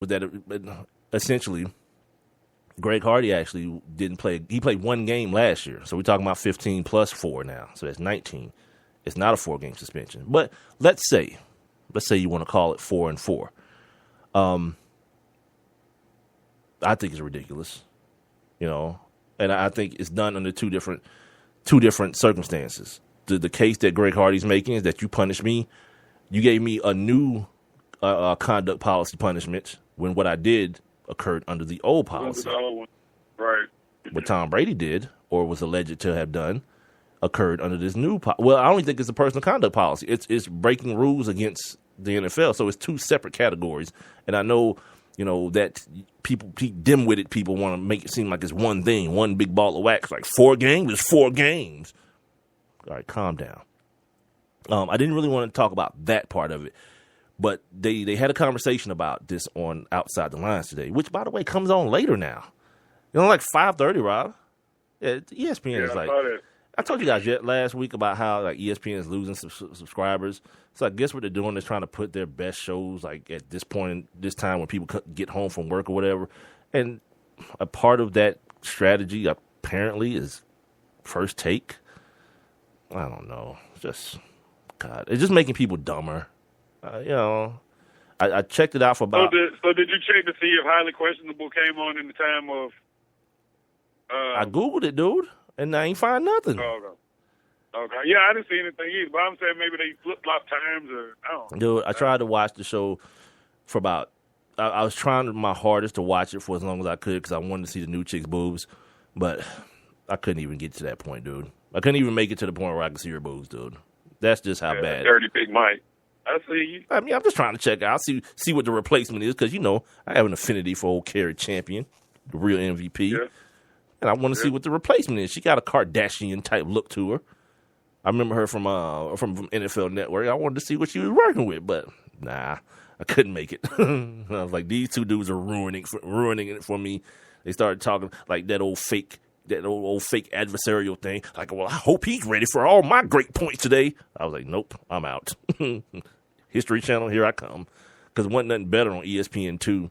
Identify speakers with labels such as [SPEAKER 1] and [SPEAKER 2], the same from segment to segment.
[SPEAKER 1] with that, essentially, Greg Hardy actually didn't play. He played one game last year, so we're talking about 15 plus 4 now. So that's 19. It's not a 4-game suspension, but let's say you want to call it 4 and 4. I think it's ridiculous, and I think it's done under two different circumstances. The case that Greg Hardy's making is that you punished me, you gave me a new conduct policy punishment when what I did occurred under the old policy.
[SPEAKER 2] Right.
[SPEAKER 1] What Tom Brady did or was alleged to have done occurred under this new well, I don't think it's a personal conduct policy. It's breaking rules against the NFL. So it's two separate categories. And I know, that dim-witted people want to make it seem like it's one thing, one big ball of wax. Like 4 games is 4 games. All right, calm down. I didn't really want to talk about that part of it. But they had a conversation about this on Outside the Lines today, which, by the way, comes on later now. Like 5:30, Rob. Yeah, ESPN is like... I told you guys last week about how like ESPN is losing subscribers. So I guess what they're doing is trying to put their best shows like at this point, this time when people get home from work or whatever. And a part of that strategy apparently is First Take. I don't know. It's just making people dumber. I checked it out for about.
[SPEAKER 2] So did you check to see if highly questionable came on in the time of?
[SPEAKER 1] I Googled it, dude. And I ain't find nothing.
[SPEAKER 2] Okay. Yeah, I didn't see anything either. But I'm saying maybe they flip-flop times or I don't know.
[SPEAKER 1] Dude, I tried to watch the show for about... I was trying my hardest to watch it for as long as I could because I wanted to see the new chick's boobs. But I couldn't even get to that point, dude. I couldn't even make it to the point where I could see her boobs, dude. That's just how bad.
[SPEAKER 2] Dirty Big Mike. I see you.
[SPEAKER 1] I mean, I'm just trying to check out, see what the replacement is because, I have an affinity for old Carrie Champion, the real MVP.
[SPEAKER 2] Yeah.
[SPEAKER 1] And I want to see what the replacement is. She got a Kardashian-type look to her. I remember her from NFL Network. I wanted to see what she was working with, but nah, I couldn't make it. I was like, these two dudes are ruining it for me. They started talking like that old fake adversarial thing. Like, well, I hope he's ready for all my great points today. I was like, nope, I'm out. History Channel, here I come. Because wasn't nothing better on ESPN2.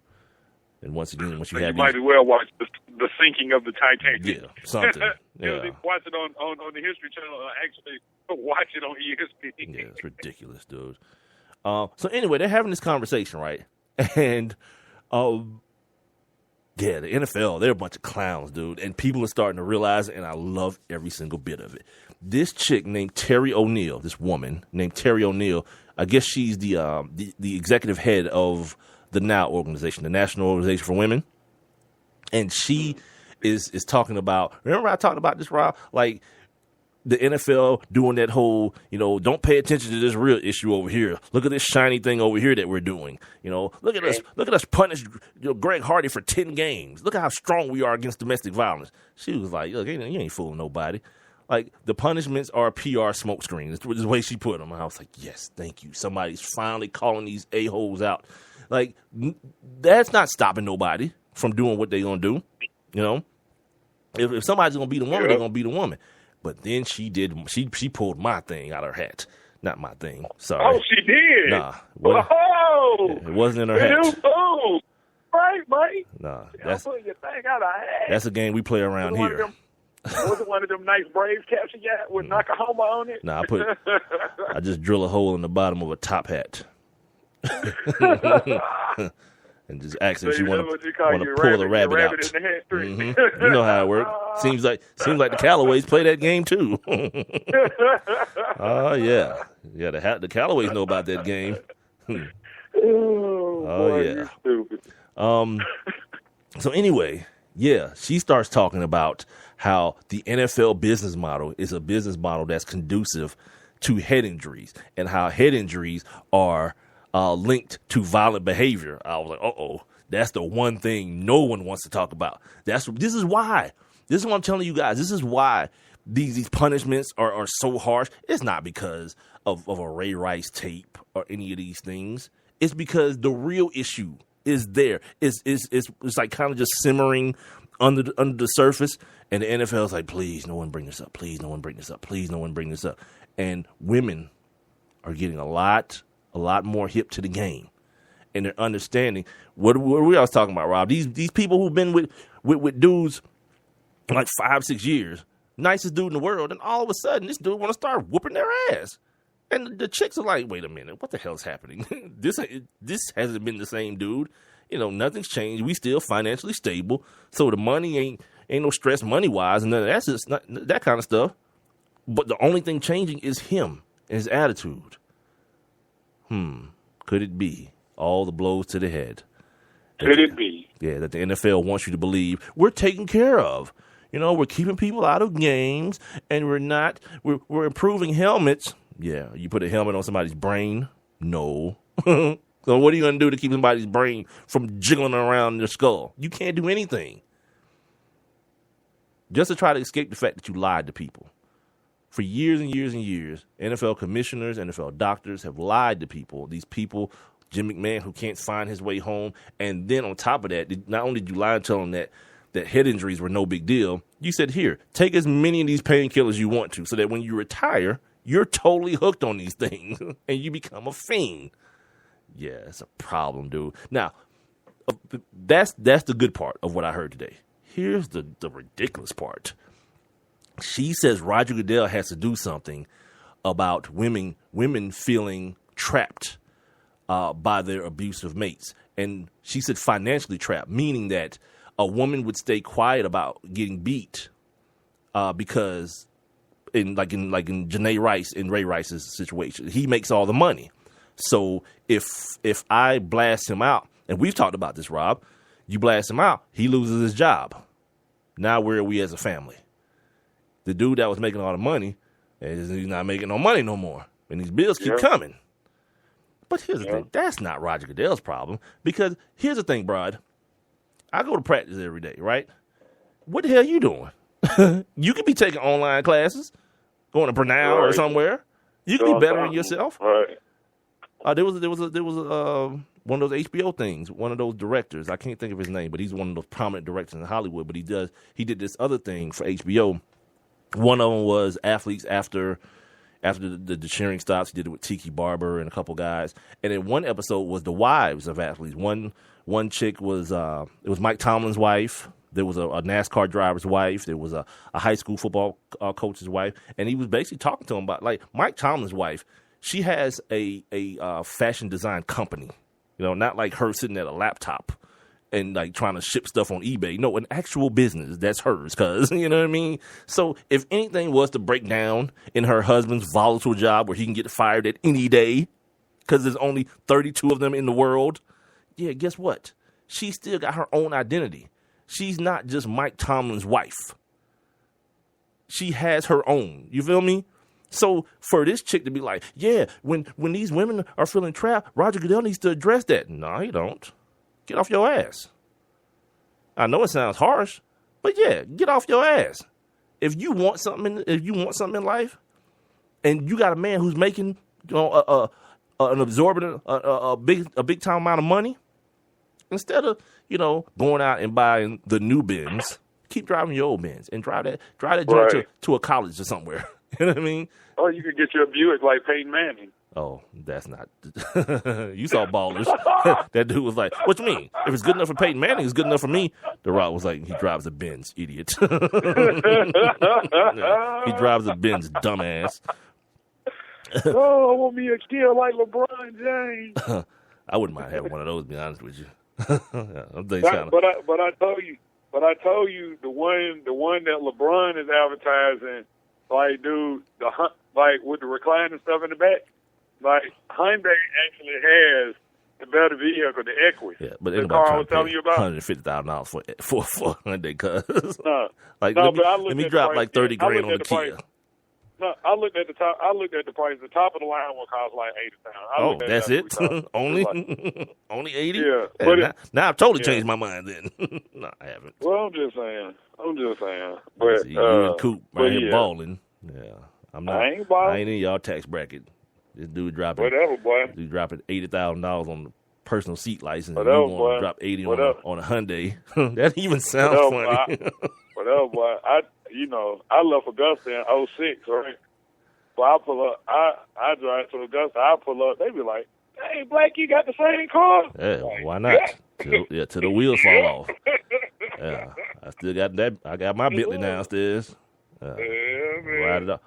[SPEAKER 1] And once again, once you have
[SPEAKER 2] might as well watch the sinking of the Titanic.
[SPEAKER 1] Yeah, something. Yeah.
[SPEAKER 2] Watch it on the History Channel. Actually, watch it on ESPN.
[SPEAKER 1] Yeah, it's ridiculous, dude. So anyway, they're having this conversation, right? And the NFL, they're a bunch of clowns, dude. And people are starting to realize it, and I love every single bit of it. This chick named Terry O'Neill, this woman named Terry O'Neill, I guess she's the executive head of the NOW organization, the National Organization for Women. And she is talking about, remember I talked about this, Rob? Like the NFL doing that whole, don't pay attention to this real issue over here. Look at this shiny thing over here that we're doing. Look at us punish Greg Hardy for 10 games. Look at how strong we are against domestic violence. She was like, look, you ain't fooling nobody. Like, the punishments are a PR smokescreen. That's the way she put them. And I was like, yes, thank you. Somebody's finally calling these a-holes out. Like, that's not stopping nobody from doing what they're going to do. If somebody's going to beat a woman, they're going to beat a woman. But then she pulled my thing out of her hat. Not my thing. Sorry.
[SPEAKER 2] Oh, she did?
[SPEAKER 1] Nah. It wasn't in her hat.
[SPEAKER 2] Oh, right, Mike.
[SPEAKER 1] Nah.
[SPEAKER 2] That's pulling your thing out of her hat.
[SPEAKER 1] That's a game we play around here.
[SPEAKER 2] Was it one of them nice Braves caps you got with Nakahoma on it?
[SPEAKER 1] Nah, I just drill a hole in the bottom of a top hat. And just ask if she want to pull a rabbit out. Mm-hmm. You know how it works. Seems like the Callaways play that game too. Oh yeah. The Callaways know about that game.
[SPEAKER 2] Boy,
[SPEAKER 1] yeah.
[SPEAKER 2] You're stupid.
[SPEAKER 1] So anyway, yeah, she starts talking about how the NFL business model is a business model that's conducive to head injuries and how head injuries are linked to violent behavior. I was like, uh-oh, that's the one thing no one wants to talk about. This is why. This is what I'm telling you guys. This is why these punishments are so harsh. It's not because of a Ray Rice tape or any of these things. It's because the real issue is there. It's like kind of just simmering under the surface, and the NFL is like, please, no one bring this up. Please, no one bring this up. Please, no one bring this up. And women are getting a lot more hip to the game. and their understanding. What we always talking about, Rob? These people who've been with dudes like 5-6 years, nicest dude in the world, and all of a sudden this dude want to start whooping their ass. And the chicks are like, wait a minute, what the hell's happening? This hasn't been the same dude. Nothing's changed. We still financially stable, so the money ain't no stress money wise, and none of that's just not, that kind of stuff. But the only thing changing is him and his attitude. Could it be all the blows to the head?
[SPEAKER 2] Could it be?
[SPEAKER 1] Yeah, that the NFL wants you to believe we're taken care of. We're keeping people out of games, and we're improving helmets. Yeah, you put a helmet on somebody's brain? No. So what are you going to do to keep somebody's brain from jiggling around their skull? You can't do anything. Just to try to escape the fact that you lied to people. For years and years and years, NFL commissioners, NFL doctors have lied to people. These people, Jim McMahon, who can't find his way home. And then on top of that, not only did you lie and tell them that head injuries were no big deal, you said, here, take as many of these painkillers you want to, so that when you retire, you're totally hooked on these things and you become a fiend. Yeah, it's a problem, dude. Now, that's the good part of what I heard today. Here's the ridiculous part. She says Roger Goodell has to do something about women feeling trapped by their abusive mates. And she said financially trapped, meaning that a woman would stay quiet about getting beat because in Janae Rice and Ray Rice's situation, he makes all the money. So if I blast him out, and we've talked about this, Rob, you blast him out, he loses his job. Now where are we as a family? The dude that was making all the money, he's not making no money no more. And these bills keep coming. But here's the thing. That's not Roger Goodell's problem. Because here's the thing, Brad. I go to practice every day, right? What the hell are you doing? You could be taking online classes, going to Brunel or somewhere. You could be bettering yourself.
[SPEAKER 2] Right.
[SPEAKER 1] There was one of those HBO things. One of those directors. I can't think of his name, but he's one of those prominent directors in Hollywood. But he did this other thing for HBO. One of them was athletes after the cheering stops. He did it with Tiki Barber and a couple guys. And then one episode was the wives of athletes. One chick was it was Mike Tomlin's wife. There was a NASCAR driver's wife. There was a high school football coach's wife. And he was basically talking to him about, like, Mike Tomlin's wife. She has a fashion design company. Not like her sitting at a laptop and like trying to ship stuff on eBay. No, an actual business that's hers, cuz, you know what I mean? So if anything was to break down in her husband's volatile job where he can get fired at any day because there's only 32 of them in the world, yeah, guess what? She still got her own identity. She's not just Mike Tomlin's wife. She has her own. You feel me? So for this chick to be like, yeah, when these women are feeling trapped, Roger Goodell needs to address that. No, he don't. Get off your ass. I know it sounds harsh, but yeah, get off your ass. If you want something in life, and you got a man who's making an absorbent a big time amount of money, instead of going out and buying the new Benz, keep driving your old Benz and drive that joint to a college or somewhere. You know what I mean?
[SPEAKER 2] Or you could get your Buick like Peyton Manning.
[SPEAKER 1] Oh, that's not. You saw Ballers. That dude was like, "What you mean? If it's good enough for Peyton Manning, it's good enough for me." The Rock was like, "He drives a Benz, idiot." Yeah, he drives a Benz, dumbass.
[SPEAKER 2] Oh, I want me a kid like LeBron James.
[SPEAKER 1] I wouldn't mind having one of those. To be honest with you.
[SPEAKER 2] But I told you the one that LeBron is advertising. Like, dude, like with the reclining stuff in the back, like Hyundai actually has the better vehicle, the Equus.
[SPEAKER 1] Yeah, but
[SPEAKER 2] the car I was telling you about,
[SPEAKER 1] $150,000 for Hyundai, cuz.
[SPEAKER 2] No,
[SPEAKER 1] let me drop like 30 grand on the Kia.
[SPEAKER 2] No, I looked at the top. I looked at the price. The top of the line one cost like $80,000.
[SPEAKER 1] Oh, that's it? Only 80?
[SPEAKER 2] Yeah.
[SPEAKER 1] Hey, now I've totally changed my mind. Then no, I haven't.
[SPEAKER 2] Well, I'm just saying. But
[SPEAKER 1] see, you and Coop right here balling. Yeah, I'm not.
[SPEAKER 2] I ain't balling.
[SPEAKER 1] I ain't in y'all tax bracket. This dude dropping
[SPEAKER 2] whatever, boy.
[SPEAKER 1] Dude dropping $80,000 on the personal seat license.
[SPEAKER 2] Whatever,
[SPEAKER 1] and you want to drop 80 on a Hyundai? That even sounds funny.
[SPEAKER 2] Whatever, boy. I left Augusta in 06, right? So I pull up, I drive to Augusta, I pull up, they be like, Hey, Blake, you got the same car?
[SPEAKER 1] Yeah,
[SPEAKER 2] Like,
[SPEAKER 1] why not? Till the wheels fall off. Yeah, I still got that. I got my Bentley downstairs.
[SPEAKER 2] Yeah, man.
[SPEAKER 1] Ride it up.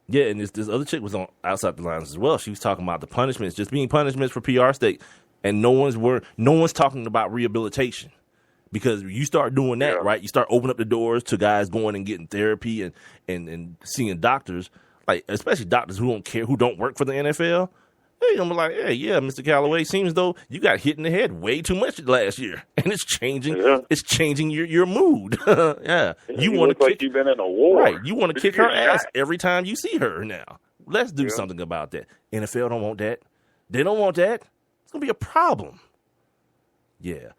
[SPEAKER 1] Yeah, and this other chick was on Outside the Lines as well. She was talking about the punishments, just being punishments for PR sake, and no one's talking about rehabilitation. Because you start doing that, right? You start opening up the doors to guys going and getting therapy and seeing doctors, like especially doctors who don't care, who don't work for the NFL. They're gonna be like, hey, yeah, Mr. Callaway, seems as though you got hit in the head way too much last year, and it's changing. Yeah. It's changing your mood. Yeah, you want to kick.
[SPEAKER 2] Like you've been in a war,
[SPEAKER 1] right? You want to kick her ass every time you see her. Now, let's do something about that. NFL don't want that. They don't want that. It's gonna be a problem. Yeah.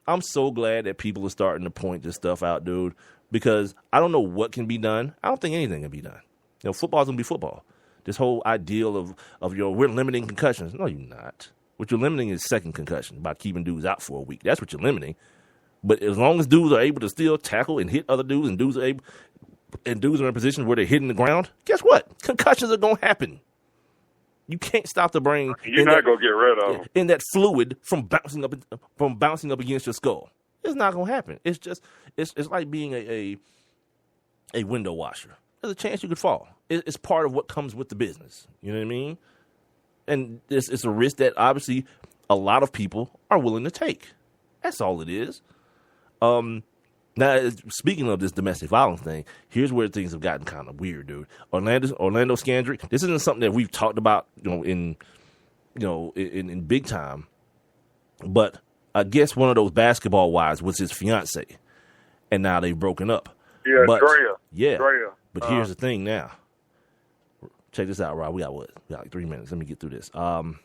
[SPEAKER 1] I'm so glad that people are starting to point this stuff out, dude, because I don't know what can be done. I don't think anything can be done. You know, football's going to be football. This whole ideal of we're limiting concussions. No, you're not. What you're limiting is second concussion by keeping dudes out for a week. That's what you're limiting. But as long as dudes are able to still tackle and hit other dudes and dudes are in positions where they're hitting the ground, guess what? Concussions are going to happen. You can't stop the brain.
[SPEAKER 2] You're not gonna get rid of them.
[SPEAKER 1] In that fluid from bouncing up against your skull. It's not gonna happen. It's just it's like being a window washer. There's a chance you could fall. It's part of what comes with the business. You know what I mean? And it's a risk that obviously a lot of people are willing to take. That's all it is. Now, speaking of this domestic violence thing, here's where things have gotten kind of weird, dude. Orlando Scandrick. This isn't something that we've talked about, in big time. But I guess one of those basketball wives was his fiance, and now they've broken up.
[SPEAKER 2] Yeah,
[SPEAKER 1] but,
[SPEAKER 2] Drea.
[SPEAKER 1] Yeah,
[SPEAKER 2] Drea.
[SPEAKER 1] But here's the thing now. Check this out, Rob. We got like 3 minutes. Let me get through this.
[SPEAKER 2] Go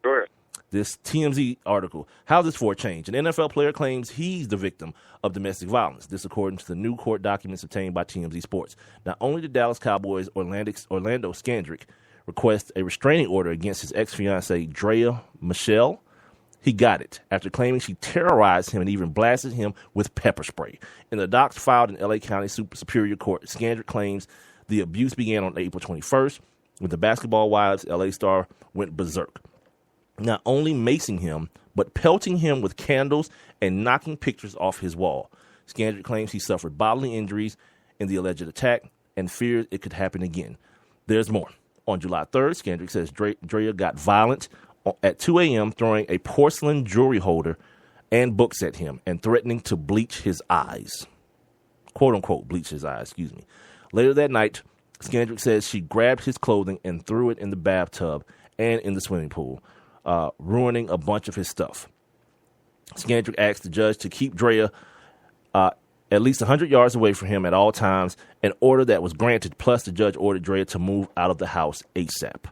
[SPEAKER 2] ahead.
[SPEAKER 1] This TMZ article, how this for a change? An NFL player claims he's the victim of domestic violence. This according to the new court documents obtained by TMZ Sports. Not only did Dallas Cowboys Orlando Scandrick request a restraining order against his ex-fiancee, Drea Michelle, he got it after claiming she terrorized him and even blasted him with pepper spray. In the docs filed in L.A. County Superior Court, Scandrick claims the abuse began on April 21st when the basketball wives L.A. star went berserk. Not only macing him, but pelting him with candles and knocking pictures off his wall. Scandrick claims he suffered bodily injuries in the alleged attack and fears it could happen again. There's more. On July 3rd, Scandrick says Drea got violent at 2 a.m., throwing a porcelain jewelry holder and books at him and threatening to bleach his eyes. Quote, unquote, bleach his eyes, excuse me. Later that night, Scandrick says she grabbed his clothing and threw it in the bathtub and in the swimming pool, ruining a bunch of his stuff. Scandrick asked the judge to keep Drea at least 100 yards away from him at all times, an order that was granted, plus the judge ordered Drea to move out of the house ASAP.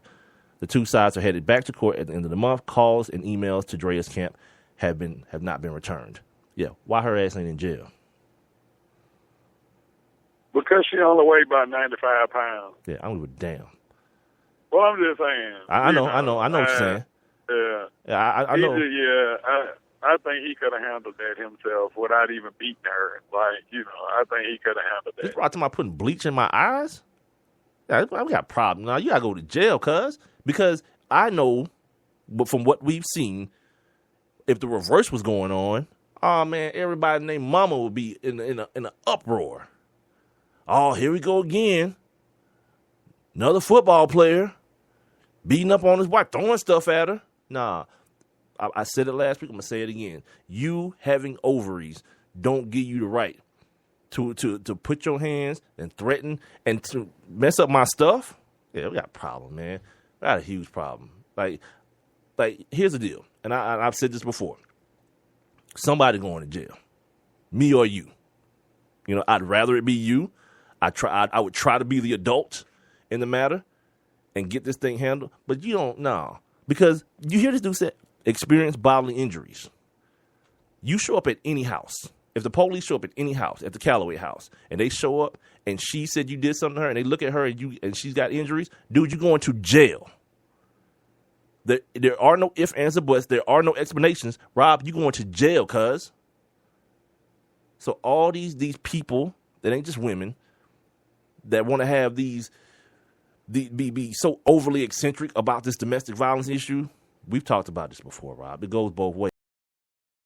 [SPEAKER 1] The two sides are headed back to court at the end of the month. Calls and emails to Drea's camp have not been returned. Yeah, why her ass ain't in jail?
[SPEAKER 2] Because she only weighed about 95 pounds.
[SPEAKER 1] Yeah, I don't give a damn.
[SPEAKER 2] Well, I'm just saying.
[SPEAKER 1] I know what you're saying.
[SPEAKER 2] Yeah.
[SPEAKER 1] I know.
[SPEAKER 2] I think he could have handled that himself without even beating her. I think he could have handled that.
[SPEAKER 1] You brought to my putting bleach in my eyes? Yeah, we got a problem. Now, you got to go to jail, because I know, but from what we've seen, if the reverse was going on, oh, man, everybody named Mama would be in an uproar. Oh, here we go again. Another football player beating up on his wife, throwing stuff at her. Nah, I said it last week. I'm going to say it again. You having ovaries don't give you the right to put your hands and threaten and to mess up my stuff. Yeah, we got a problem, man. We got a huge problem. Like here's the deal. And I've said this before. Somebody going to jail. Me or you. I'd rather it be you. I would try to be the adult in the matter and get this thing handled. But you don't know. Because you hear this dude say, experience bodily injuries. You show up at any house. If the police show up at any house, at the Callaway house, and they show up and she said you did something to her and they look at her and she's got injuries, dude, you're going to jail. There are no ifs, ands, or buts. There are no explanations. Rob, you're going to jail, cuz. So all these people that ain't just women that want to have these be so overly eccentric about this domestic violence issue. We've talked about this before, Rob. It goes both ways.